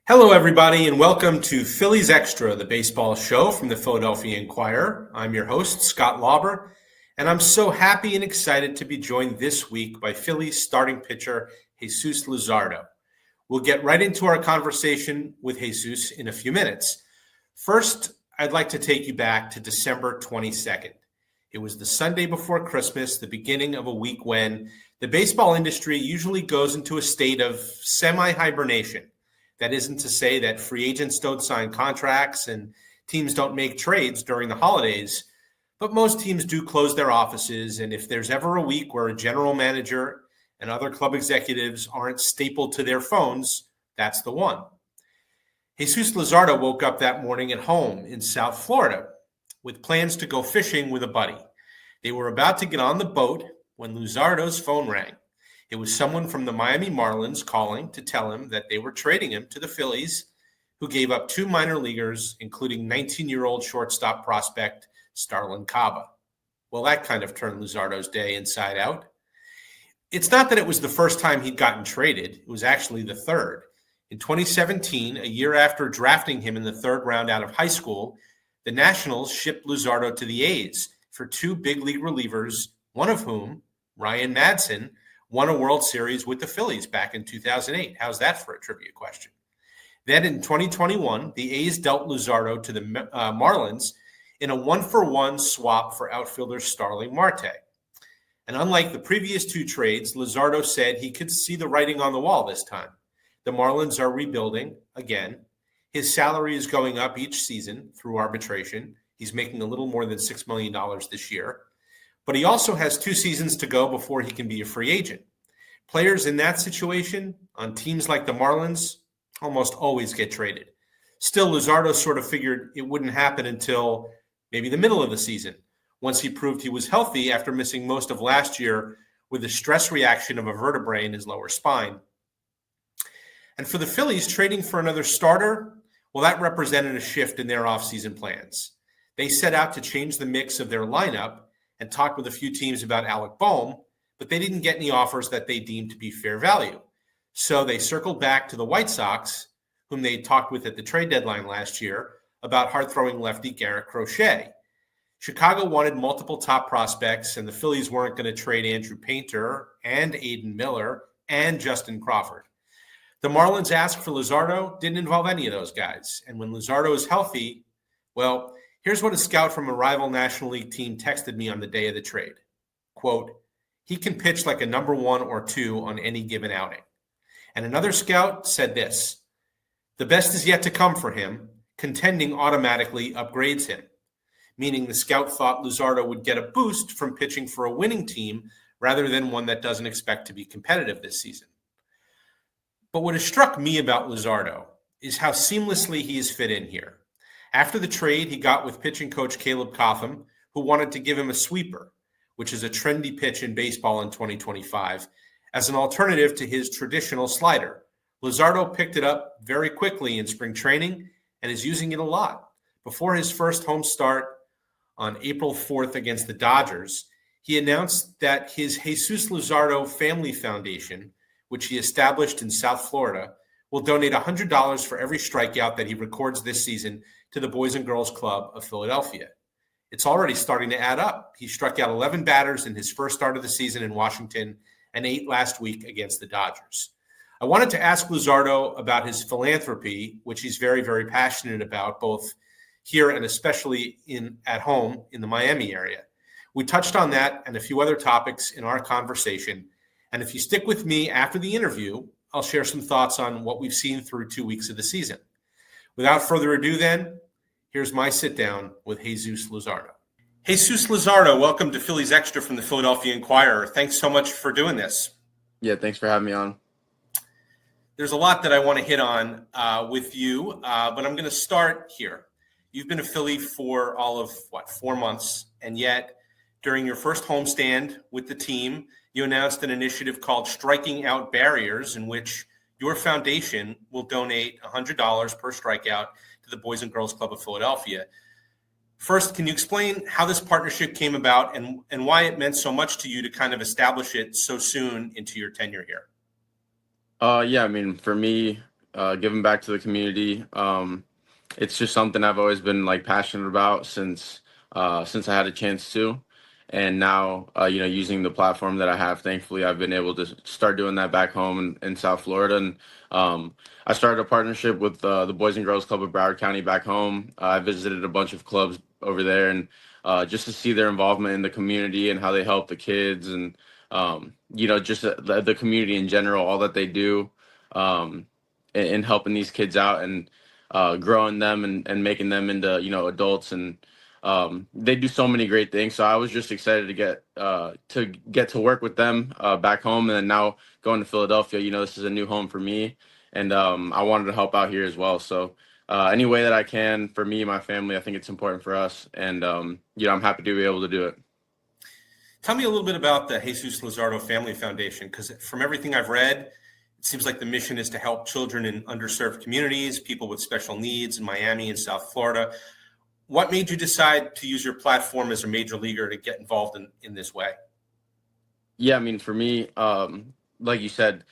Hello, everybody, and welcome to Phillies Extra, the baseball show from the Philadelphia Inquirer. I'm your host, Scott Lauber, and I'm so happy and excited to be joined this week by Phillies starting pitcher Jesús Luzardo. We'll get right into our conversation with Jesús in a few minutes. First, I'd like to take you back to December 22nd. It was the Sunday before Christmas, the beginning of a week when the baseball industry usually goes into a state of semi-hibernation. That isn't to say that free agents don't sign contracts and teams don't make trades during the holidays, but most teams do close their offices. And if there's ever a week where a general manager and other club executives aren't stapled to their phones, that's the one. Jesús Luzardo woke up that morning at home in South Florida with plans to go fishing with a buddy. They were about to get on the boat when Luzardo's phone rang. It was someone from the Miami Marlins calling to tell him that they were trading him to the Phillies, who gave up two minor leaguers, including 19-year-old shortstop prospect Starlin Caba. Well, that kind of turned Luzardo's day inside out. It's not that it was the first time he'd gotten traded. It was actually the third. In 2017, a year after drafting him in the third round out of high school, the Nationals shipped Luzardo to the A's for two big league relievers, one of whom, Ryan Madson, won a World Series with the Phillies back in 2008. How's that for a trivia question? Then in 2021, the A's dealt Luzardo to the Marlins in a 1-for-1 swap for outfielder Starling Marte. And unlike the previous two trades, Luzardo said he could see the writing on the wall this time. The Marlins are rebuilding again. His salary is going up each season through arbitration. He's making a little more than $6 million this year. But he also has 2 seasons to go before he can be a free agent. Players in that situation, on teams like the Marlins, almost always get traded. Still, Luzardo sort of figured it wouldn't happen until maybe the middle of the season, once he proved he was healthy after missing most of last year with a stress reaction of a vertebrae in his lower spine. And for the Phillies, trading for another starter, well, that represented a shift in their offseason plans. They set out to change the mix of their lineup and talked with a few teams about Alec Boehm, but they didn't get any offers that they deemed to be fair value. So they circled back to the White Sox, whom they talked with at the trade deadline last year, about hard-throwing lefty Garrett Crochet. Chicago wanted multiple top prospects, and the Phillies weren't going to trade Andrew Painter and Aiden Miller and Justin Crawford. The Marlins asked for Luzardo, didn't involve any of those guys. And when Luzardo is healthy, well, here's what a scout from a rival National League team texted me on the day of the trade. Quote, he can pitch like a number 1 or 2 on any given outing. And another scout said this, the best is yet to come for him. Contending automatically upgrades him. Meaning the scout thought Luzardo would get a boost from pitching for a winning team rather than one that doesn't expect to be competitive this season. But what has struck me about Luzardo is how seamlessly he has fit in here. After the trade, he got with pitching coach Caleb Cotham, who wanted to give him a sweeper, which is a trendy pitch in baseball in 2025, as an alternative to his traditional slider. Luzardo picked it up very quickly in spring training and is using it a lot. Before his first home start on April 4th against the Dodgers, he announced that his Jesús Luzardo Family Foundation, which he established in South Florida, will donate $100 for every strikeout that he records this season to the Boys and Girls Club of Philadelphia. It's already starting to add up. He struck out 11 batters in his first start of the season in Washington and 8 last week against the Dodgers. I wanted to ask Luzardo about his philanthropy, which he's very, very passionate about, both here and especially at home in the Miami area. We touched on that and a few other topics in our conversation. And if you stick with me after the interview, I'll share some thoughts on what we've seen through 2 weeks of the season. Without further ado, then, here's my sit-down with Jesús Luzardo. Jesús Luzardo, welcome to Phillies Extra from the Philadelphia Inquirer. Thanks so much for doing this. Yeah, thanks for having me on. There's a lot that I want to hit on with you, but I'm going to start here. You've been a Philly for all of, 4 months, and yet during your first homestand with the team, you announced an initiative called Striking Out Barriers, in which your foundation will donate $100 per strikeout to the Boys and Girls Club of Philadelphia. First, can you explain how this partnership came about and why it meant so much to you to kind of establish it so soon into your tenure here? Yeah, I mean, for me, giving back to the community. It's just something I've always been like passionate about since I had a chance to. And now, using the platform that I have, thankfully, I've been able to start doing that back home in South Florida. And I started a partnership with the Boys and Girls Club of Broward County back home. I visited a bunch of clubs over there, and just to see their involvement in the community and how they help the kids, and just the community in general, all that they do, in helping these kids out and growing them and making them into adults. And they do so many great things. So I was just excited to get to work with them back home, and then now going to Philadelphia. This is a new home for me, and I wanted to help out here as well. So any way that I can for me and my family, I think it's important for us, and I'm happy to be able to do it. Tell me a little bit about the Jesus Luzardo Family Foundation, because from everything I've read, it seems like the mission is to help children in underserved communities, people with special needs in Miami and South Florida. What made you decide to use your platform as a major leaguer to get involved in this way? Yeah, I mean, for me, like you said,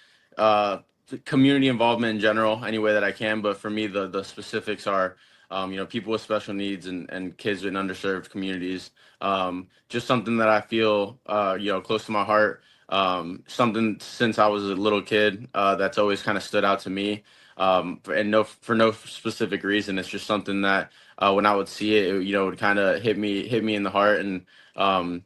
community involvement in general, any way that I can. But for me, the specifics are, people with special needs and kids in underserved communities. Just something that I feel, close to my heart. Something since I was a little kid that's always kind of stood out to me. For no specific reason. It's just something that when I would see it, would kind of hit me in the heart, and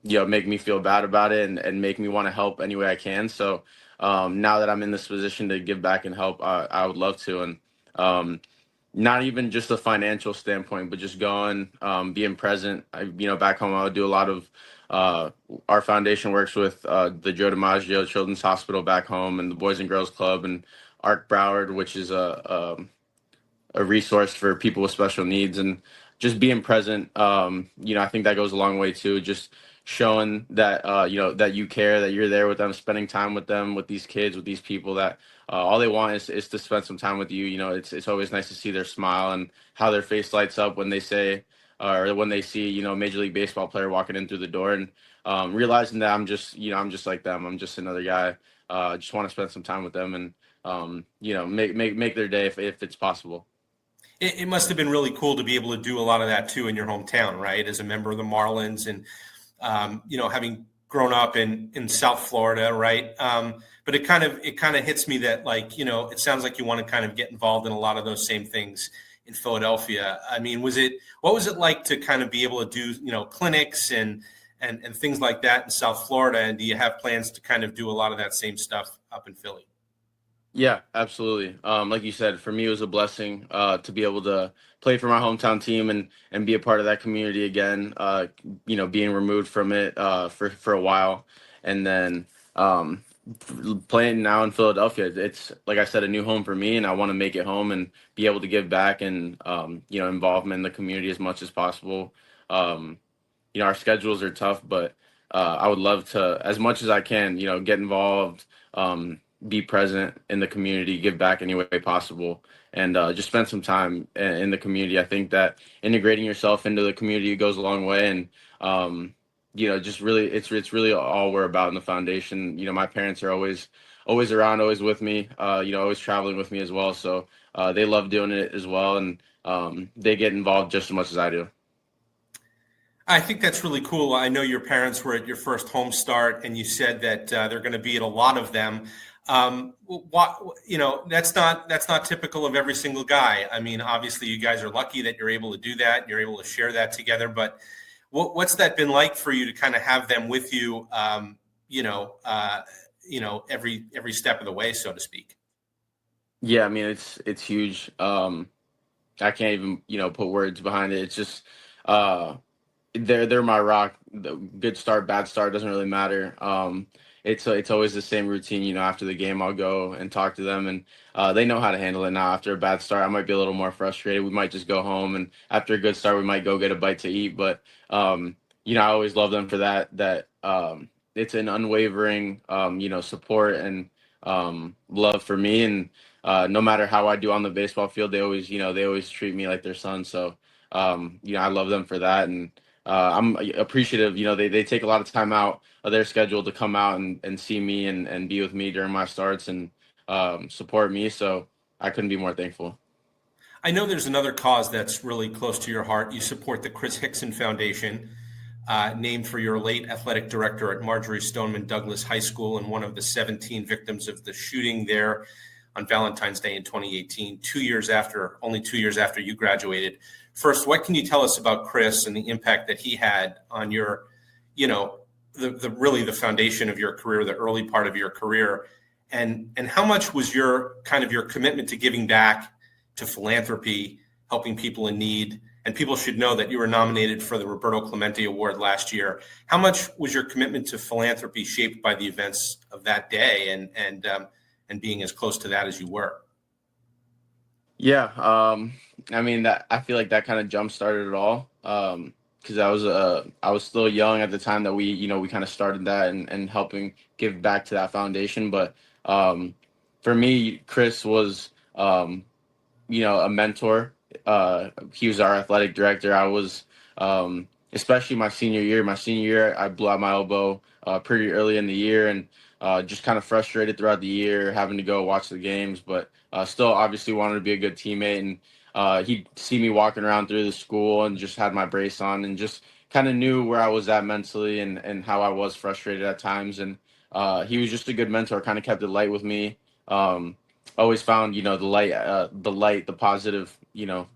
make me feel bad about it, and make me want to help any way I can. So now that I'm in this position to give back and help, I would love to. And not even just a financial standpoint, but just going, being present. Back home, I would do a lot of, our foundation works with the Joe DiMaggio Children's Hospital back home, and the Boys and Girls Club, and Arc Broward, which is a resource for people with special needs. And just being present, I think that goes a long way too. Just showing that that you care, that you're there with them, spending time with them, with these kids, with these people that all they want is to spend some time with you. It's always nice to see their smile and how their face lights up when they say or when they see Major League Baseball player walking in through the door, and realizing that I'm just like them. I'm just another guy. Just want to spend some time with them, and make their day if it's possible. It must have been really cool to be able to do a lot of that too in your hometown, right? As a member of the Marlins, and having grown up in South Florida, right? But it kind of hits me that, like, it sounds like you want to kind of get involved in a lot of those same things in Philadelphia. I mean, what was it like to kind of be able to do clinics and things like that in South Florida? And do you have plans to kind of do a lot of that same stuff up in Philly? Yeah, absolutely. Like you said, for me, it was a blessing to be able to play for my hometown team and be a part of that community again. Being removed from it for a while, and then playing now in Philadelphia. It's, like I said, a new home for me, and I want to make it home and be able to give back and involvement in the community as much as possible. Our schedules are tough, but I would love to, as much as I can, get involved. Be present in the community, give back any way possible, and just spend some time in the community. I think that integrating yourself into the community goes a long way, and just really, it's really all we're about in the foundation. My parents are always around, always with me, always traveling with me as well. So they love doing it as well, and they get involved just as much as I do. I think that's really cool. I know your parents were at your first home start, and you said that they're going to be at a lot of them. That's not typical of every single guy. I mean, obviously you guys are lucky that you're able to do that. You're able to share that together, but what's that been like for you to kind of have them with you, every step of the way, so to speak? Yeah, I mean, it's huge. I can't even, put words behind it. It's just, they're my rock. The good start, bad start, doesn't really matter. It's always the same routine. After the game, I'll go and talk to them, and they know how to handle it now. After a bad start, I might be a little more frustrated. We might just go home, and after a good start, we might go get a bite to eat. But I always love them for that. It's an unwavering, support and love for me. And no matter how I do on the baseball field, they always treat me like their son. So I love them for that, and I'm appreciative. They take a lot of time out of their schedule to come out and see me and be with me during my starts and support me. So I couldn't be more thankful. I know there's another cause that's really close to your heart. You support the Chris Hickson Foundation, named for your late athletic director at Marjorie Stoneman Douglas High School and one of the 17 victims of the shooting there on Valentine's Day in 2018, only 2 years after you graduated. First, what can you tell us about Chris and the impact that he had on your, the foundation of your career, the early part of your career, and how much was your commitment to giving back to philanthropy, helping people in need? And people should know that you were nominated for the Roberto Clemente Award last year. How much was your commitment to philanthropy shaped by the events of that day and being as close to that as you were? Yeah, I mean that I feel like that kind of jump started it all. Because I was still young at the time that we kind of started that and helping give back to that foundation. But for me, Chris was a mentor. He was our athletic director. I was, especially my senior year. My senior year, I blew out my elbow pretty early in the year, and just kind of frustrated throughout the year, having to go watch the games, but still obviously wanted to be a good teammate. And he'd see me walking around through the school and just had my brace on and just kind of knew where I was at mentally and how I was frustrated at times. And he was just a good mentor, kind of kept it light with me. Always found the positive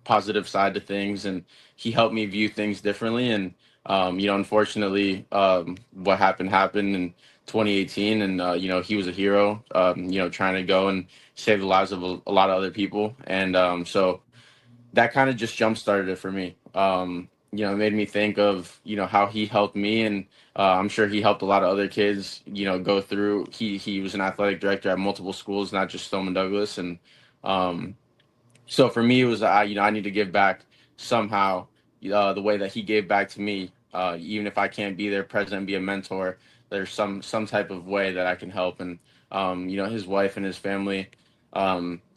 positive side to things, and he helped me view things differently. And unfortunately, what happened in 2018, and he was a hero, trying to go and save the lives of a lot of other people. And so that kind of just jump started it for me. It made me think of how he helped me, and I'm sure he helped a lot of other kids go through. He was an athletic director at multiple schools, not just Stoneman Douglas. And um, so for me, it was I need to give back somehow, the way that he gave back to me. Even if I can't be there present and be a mentor, there's some type of way that I can help. And his wife and his family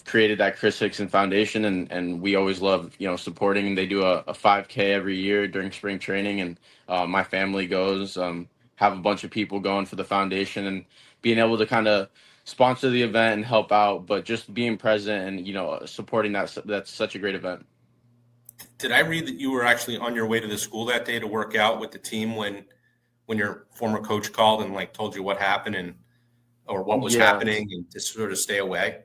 created that Chris Hickson Foundation, and we always love supporting. And they do a 5K every year during spring training, and my family goes. Have a bunch of people going for the foundation, and being able to kind of sponsor the event and help out, but just being present and supporting that's such a great event. Did I read that you were actually on your way to the school that day to work out with the team when your former coach called and told you what happened or what was Yeah, happening and to sort of stay away?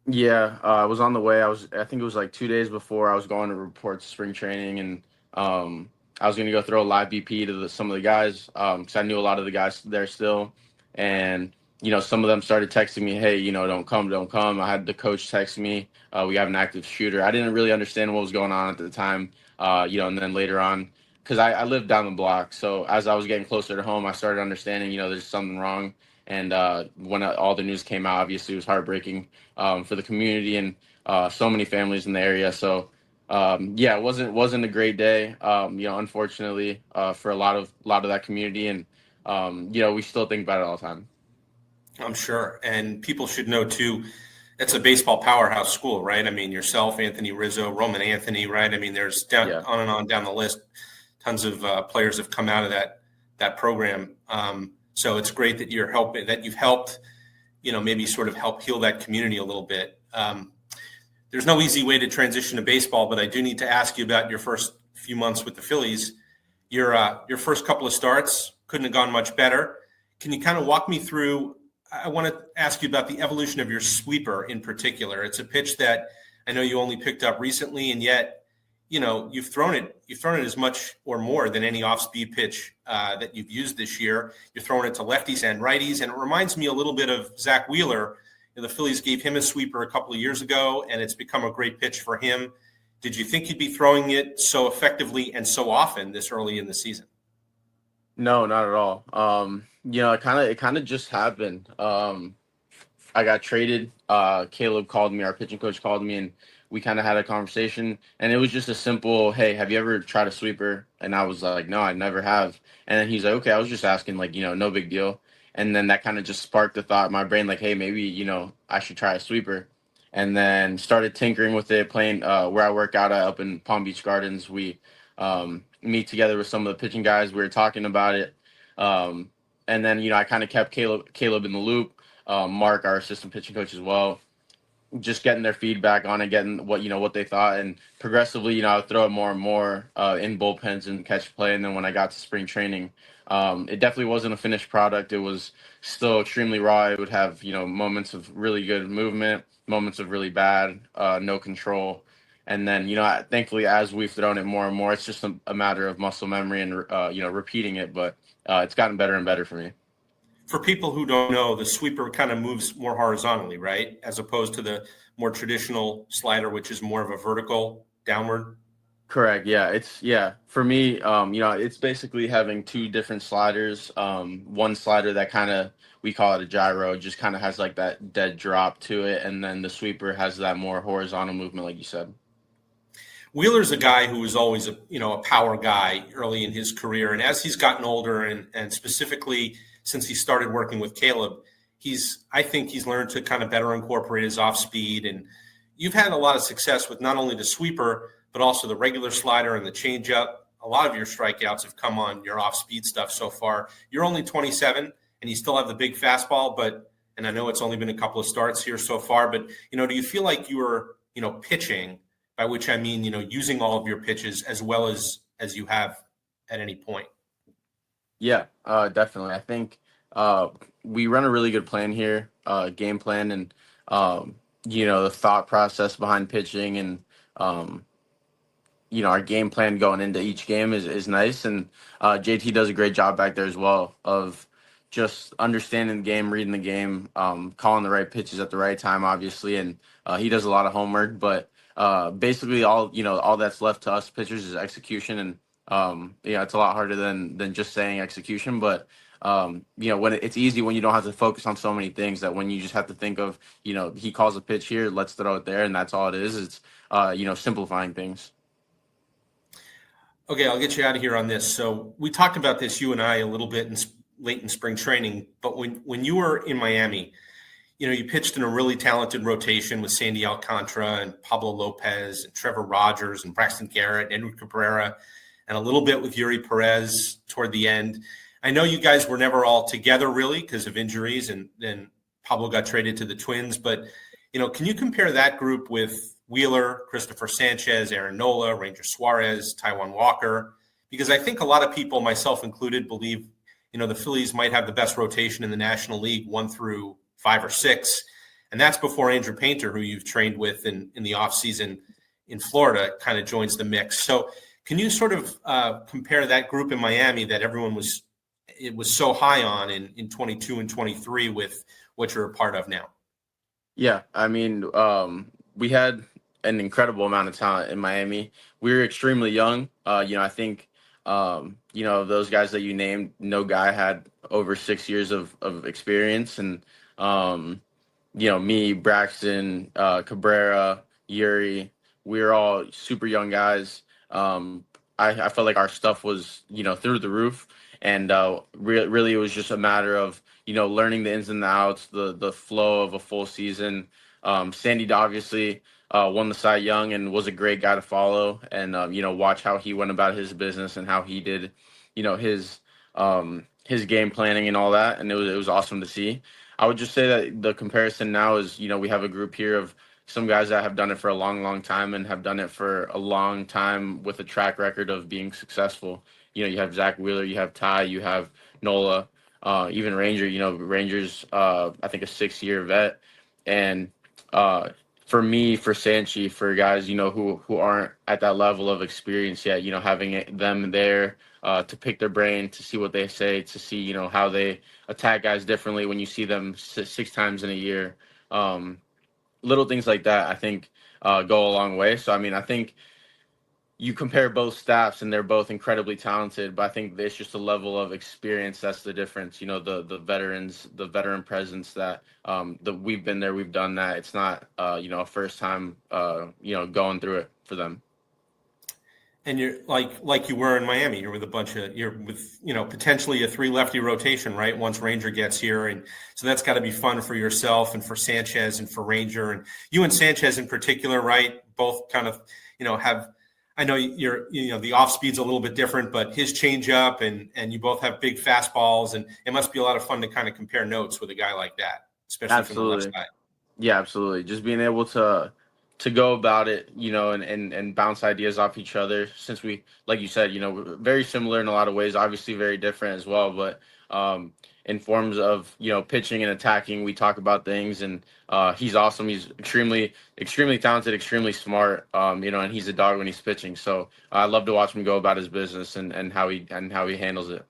yeah. I was on the way. I think it was like 2 days before I was going to report spring training, and I was going to go throw a live BP to some of the guys, because I knew a lot of the guys there still. And some of them started texting me, hey, don't come, don't come. I had the coach text me, we have an active shooter. I didn't really understand what was going on at the time. And then later on, because I lived down the block, so as I was getting closer to home, I started understanding there's something wrong. And when all the news came out, obviously it was heartbreaking, for the community and so many families in the area. So yeah, it wasn't a great day, unfortunately, for a lot of that community. And we still think about it all the time. I'm sure. And people should know too, it's a baseball powerhouse school, right? I mean, yourself, Anthony Rizzo, Roman Anthony, right? I mean, there's down Yeah. on and on down the list. Tons of players have come out of that program. So it's great that you've helped, maybe sort of help heal that community a little bit. There's no easy way to transition to baseball, but I do need to ask you about your first few months with the Phillies. Your first couple of starts couldn't have gone much better. Can you kind of walk me through? I want to ask you about the evolution of your sweeper in particular. It's a pitch that I know you only picked up recently, and yet, you've thrown it as much or more than any off-speed pitch that you've used this year. You're throwing it to lefties and righties, and it reminds me a little bit of Zach Wheeler. The Phillies gave him a sweeper a couple of years ago, and it's become a great pitch for him. Did you think you'd be throwing it so effectively and so often this early in the season? No, not at all. It kind of just happened. I got traded. Caleb called me, our pitching coach called me, and we kind of had a conversation. And it was just a simple, hey, have you ever tried a sweeper? And I was like, no, I never have. And then he's like, okay, I was just asking, no big deal. And then that kind of just sparked the thought in my brain, like, hey, maybe, I should try a sweeper. And then started tinkering with it, playing where I work out at up in Palm Beach Gardens. We meet together with some of the pitching guys. We were talking about it. And then, I kind of kept Caleb in the loop, Mark, our assistant pitching coach as well. just getting their feedback on it, getting what they thought, and progressively, I would throw it more and more in bullpens and catch play. And then when I got to spring training, it definitely wasn't a finished product. It was still extremely raw. It would have moments of really good movement, moments of really bad, no control. And then thankfully, as we've thrown it more and more, it's just a matter of muscle memory and repeating it. But it's gotten better and better for me. For people who don't know, the sweeper kind of moves more horizontally, right? As opposed to the more traditional slider, which is more of a vertical downward. Correct. For me, it's basically having two different sliders. One slider that kind of, we call it a gyro, just kind of has like that dead drop to it, and then the sweeper has that more horizontal movement, like you said. Wheeler's a guy who was always a power guy early in his career, and as he's gotten older, and specifically since he started working with Caleb, I think he's learned to kind of better incorporate his off speed. And you've had a lot of success with not only the sweeper but also the regular slider and the changeup. A lot of your strikeouts have come on your off speed stuff so far. You're only 27, and you still have the big fastball, and I know it's only been a couple of starts here so far, but do you feel like you were pitching? By which I mean, using all of your pitches as well as you have at any point. Yeah, definitely. I think we run a really good plan here, game plan, and the thought process behind pitching, and our game plan going into each game is nice. And JT does a great job back there as well of just understanding the game, reading the game, calling the right pitches at the right time, obviously. And he does a lot of homework, but basically all that's left to us pitchers is execution. And it's a lot harder than just saying execution, but when it's easy when you don't have to focus on so many things, that when you just have to think of, he calls a pitch here, let's throw it there. And that's all it is. It's, simplifying things. Okay, I'll get you out of here on this. So we talked about this, you and I, a little bit late in spring training. But when you were in Miami, you pitched in a really talented rotation with Sandy Alcantara and Pablo Lopez and Trevor Rogers and Braxton Garrett, Edward Cabrera, and a little bit with Yuri Perez toward the end. I know you guys were never all together really because of injuries, and then Pablo got traded to the Twins. But can you compare that group with Wheeler, Christopher Sanchez, Aaron Nola, Ranger Suarez, Taijuan Walker? Because I think a lot of people, myself included, believe the Phillies might have the best rotation in the National League, 1 through 5 or 6, and that's before Andrew Painter, who you've trained with in the offseason in Florida, kind of joins the mix. So can you sort of compare that group in Miami that everyone was so high on in 22 and 23 with what you're a part of now? Yeah, I mean, we had an incredible amount of talent in Miami. We were extremely young. I think, those guys that you named, no guy had over 6 years of experience. And, me, Braxton, Cabrera, Yuri, we were all super young guys. I felt like our stuff was, through the roof. And really, it was just a matter of, learning the ins and the outs, the flow of a full season. Sandy obviously won the Cy Young and was a great guy to follow, and watch how he went about his business and how he did, his game planning and all that, and it was awesome to see. I would just say that the comparison now is, we have a group here of some guys that have done it for a long, long time and have done it for a long time with a track record of being successful. You have Zach Wheeler, you have Ty, you have Nola, even Ranger. Ranger's I think a 6-year vet, and for me, for Sanchi, for guys who aren't at that level of experience yet, having them there to pick their brain, to see what they say, to see how they attack guys differently when you see them 6 times in a year. Little things like that, I think, go a long way. So, I mean, I think you compare both staffs and they're both incredibly talented, but I think there's just a level of experience that's the difference. The veterans, the veteran presence that we've been there, we've done that. It's not a first time going through it for them. And you're like you were in Miami. You're with potentially a 3 lefty rotation, right? Once Ranger gets here, and so that's got to be fun for yourself and for Sanchez and for Ranger, and you and Sanchez in particular, right? Both kind of have. I know the off speed's a little bit different, but his changeup and you both have big fastballs, and it must be a lot of fun to kind of compare notes with a guy like that, especially Absolutely. from the left side. Yeah, absolutely. Just being able to go about it, and bounce ideas off each other. Since we, like you said, we're very similar in a lot of ways, obviously very different as well. But in forms of pitching and attacking, we talk about things, and he's awesome. He's extremely talented, extremely smart. And he's a dog when he's pitching. So I love to watch him go about his business and how he handles it.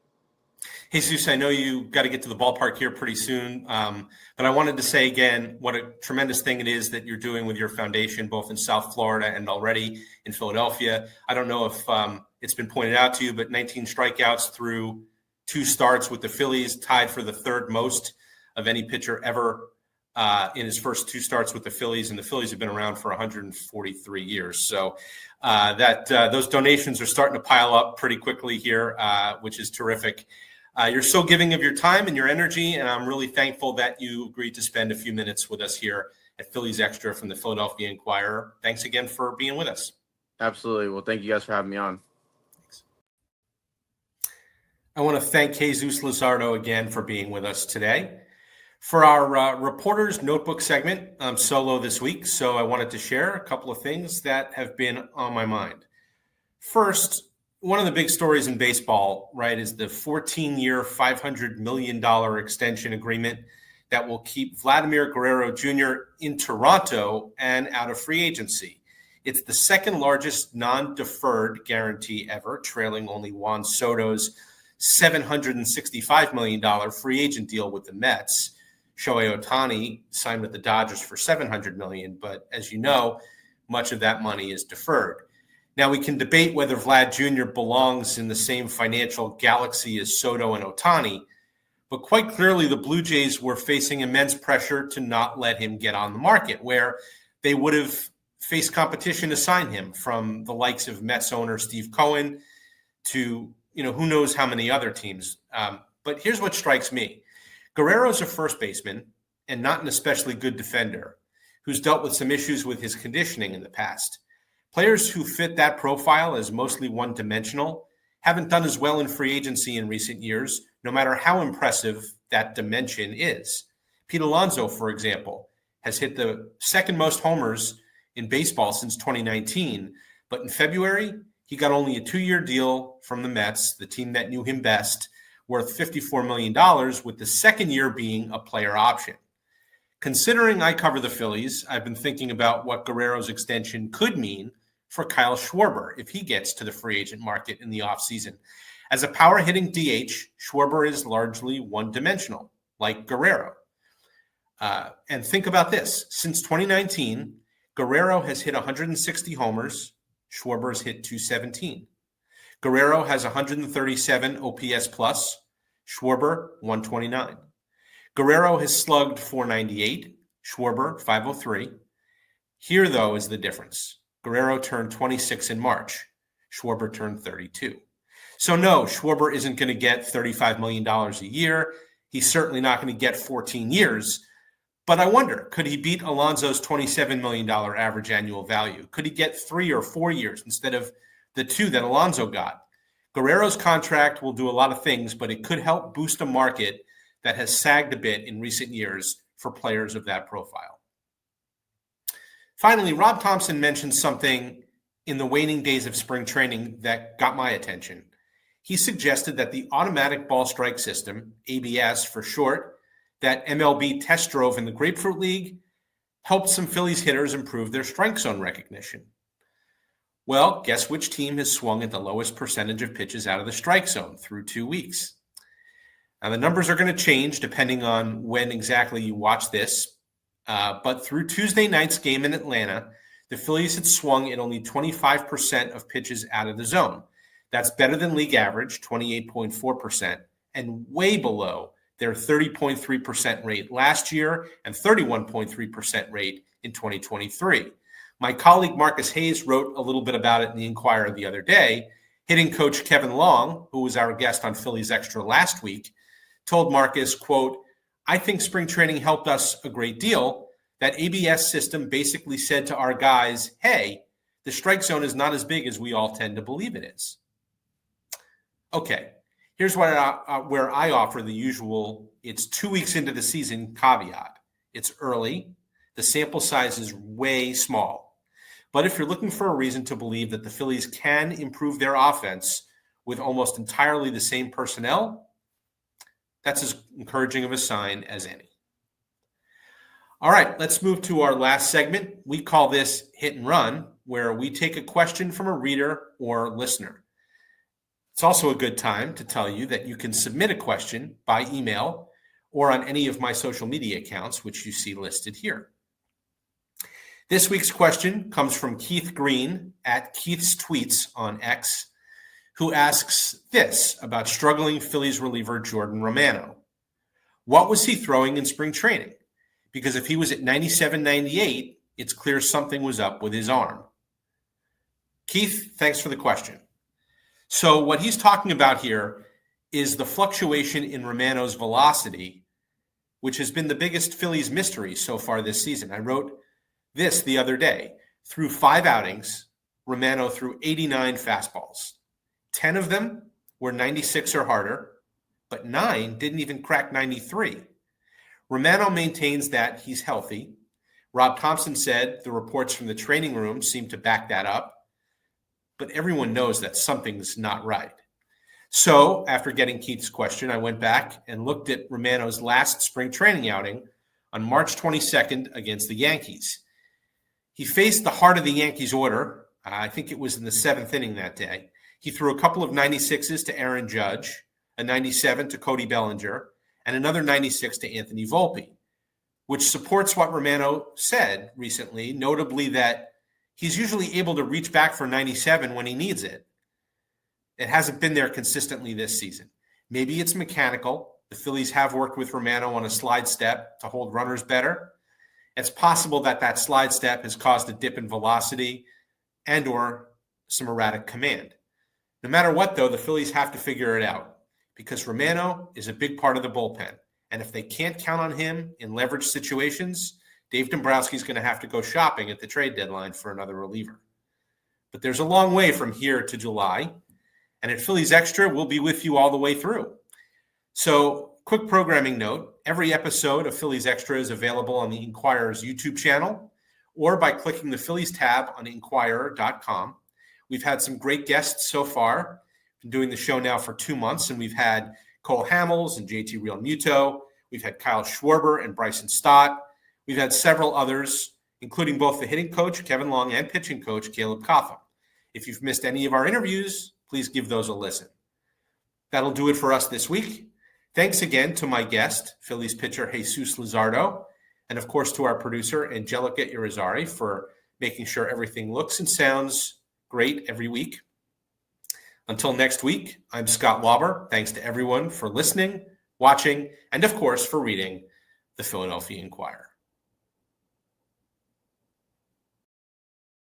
Jesus, I know you got to get to the ballpark here pretty soon, but I wanted to say again what a tremendous thing it is that you're doing with your foundation, both in South Florida and already in Philadelphia. I don't know if it's been pointed out to you, but 19 strikeouts through 2 starts with the Phillies, tied for the 3rd most of any pitcher ever in his first 2 starts with the Phillies, and the Phillies have been around for 143 years. So those donations are starting to pile up pretty quickly here, which is terrific. You're so giving of your time and your energy, and I'm really thankful that you agreed to spend a few minutes with us here at Phillies Extra from the Philadelphia Inquirer. Thanks again for being with us. Absolutely. Well, thank you guys for having me on. Thanks. I want to thank Jesus Luzardo again for being with us today. For our Reporter's Notebook segment, I'm solo this week, so I wanted to share a couple of things that have been on my mind. First, one of the big stories in baseball, right, is the 14-year, $500 million extension agreement that will keep Vladimir Guerrero Jr. in Toronto and out of free agency. It's the 2nd largest non-deferred guarantee ever, trailing only Juan Soto's $765 million free agent deal with the Mets. Shohei Ohtani signed with the Dodgers for $700 million, but as you know, much of that money is deferred. Now, we can debate whether Vlad Jr. belongs in the same financial galaxy as Soto and Ohtani, but quite clearly the Blue Jays were facing immense pressure to not let him get on the market, where they would have faced competition to sign him, from the likes of Mets owner Steve Cohen to, who knows how many other teams. But here's what strikes me. Guerrero's a first baseman and not an especially good defender who's dealt with some issues with his conditioning in the past. Players who fit that profile as mostly one-dimensional haven't done as well in free agency in recent years, no matter how impressive that dimension is. Pete Alonso, for example, has hit the 2nd most homers in baseball since 2019, but in February, he got only a 2-year deal from the Mets, the team that knew him best, worth $54 million, with the 2nd year being a player option. Considering I cover the Phillies, I've been thinking about what Guerrero's extension could mean for Kyle Schwarber if he gets to the free agent market in the offseason. As a power-hitting DH, Schwarber is largely one-dimensional, like Guerrero. And think about this. Since 2019, Guerrero has hit 160 homers. Schwarber has hit 217. Guerrero has 137 OPS plus. Schwarber, 129. Guerrero has slugged 498. Schwarber, 503. Here, though, is the difference. Guerrero turned 26 in March. Schwarber turned 32. So no, Schwarber isn't going to get $35 million a year. He's certainly not going to get 14 years. But I wonder, could he beat Alonso's $27 million average annual value? Could he get 3 or 4 years instead of the 2 that Alonso got? Guerrero's contract will do a lot of things, but it could help boost a market that has sagged a bit in recent years for players of that profile. Finally, Rob Thompson mentioned something in the waning days of spring training that got my attention. He suggested that the automatic ball strike system, ABS for short, that MLB test drove in the Grapefruit League helped some Phillies hitters improve their strike zone recognition. Well, guess which team has swung at the lowest percentage of pitches out of the strike zone through 2 weeks? Now, the numbers are going to change depending on when exactly you watch this. But through Tuesday night's game in Atlanta, the Phillies had swung at only 25% of pitches out of the zone. That's better than league average, 28.4%, and way below their 30.3% rate last year and 31.3% rate in 2023. My colleague Marcus Hayes wrote a little bit about it in the Inquirer the other day. Hitting coach Kevin Long, who was our guest on Phillies Extra last week, told Marcus, quote, "I think spring training helped us a great deal. That ABS system basically said to our guys, hey, the strike zone is not as big as we all tend to believe it is." Okay, here's where I offer the usual, it's 2 weeks into the season caveat. It's early. The sample size is way small. But if you're looking for a reason to believe that the Phillies can improve their offense with almost entirely the same personnel, that's as encouraging of a sign as any. All right, let's move to our last segment. We call this Hit and Run, where we take a question from a reader or listener. It's also a good time to tell you that you can submit a question by email or on any of my social media accounts, which you see listed here. This week's question comes from Keith Green at Keith's Tweets on X, who asks this about struggling Phillies reliever Jordan Romano. What was he throwing in spring training? Because if he was at 97, 98, it's clear something was up with his arm. Keith, thanks for the question. So what he's talking about here is the fluctuation in Romano's velocity, which has been the biggest Phillies mystery so far this season. I wrote this the other day. Through 5 outings, Romano threw 89 fastballs. 10 of them were 96 or harder, but 9 didn't even crack 93. Romano maintains that he's healthy. Rob Thompson said the reports from the training room seem to back that up, but everyone knows that something's not right. So after getting Keith's question, I went back and looked at Romano's last spring training outing on March 22nd against the Yankees. He faced the heart of the Yankees order. I think it was in the 7th inning that day. He threw a couple of 96s to Aaron Judge, a 97 to Cody Bellinger, and another 96 to Anthony Volpe, which supports what Romano said recently, notably that he's usually able to reach back for 97 when he needs it. It hasn't been there consistently this season. Maybe it's mechanical. The Phillies have worked with Romano on a slide step to hold runners better. It's possible that that slide step has caused a dip in velocity and or some erratic command. No matter what, though, the Phillies have to figure it out because Romano is a big part of the bullpen. And if they can't count on him in leverage situations, Dave Dombrowski's going to have to go shopping at the trade deadline for another reliever. But there's a long way from here to July. And at Phillies Extra, we'll be with you all the way through. So, quick programming note, every episode of Phillies Extra is available on the Inquirer's YouTube channel or by clicking the Phillies tab on Inquirer.com. We've had some great guests so far. Been doing the show now for 2 months, and we've had Cole Hamels and JT Realmuto. We've had Kyle Schwarber and Bryson Stott. We've had several others, including both the hitting coach, Kevin Long, and pitching coach, Caleb Cotham. If you've missed any of our interviews, please give those a listen. That'll do it for us this week. Thanks again to my guest, Phillies pitcher Jesús Luzardo, and of course to our producer, Angelica Irizarry, for making sure everything looks and sounds great every week. Until next week, I'm Scott Lauber. Thanks to everyone for listening, watching, and of course for reading the Philadelphia Inquirer.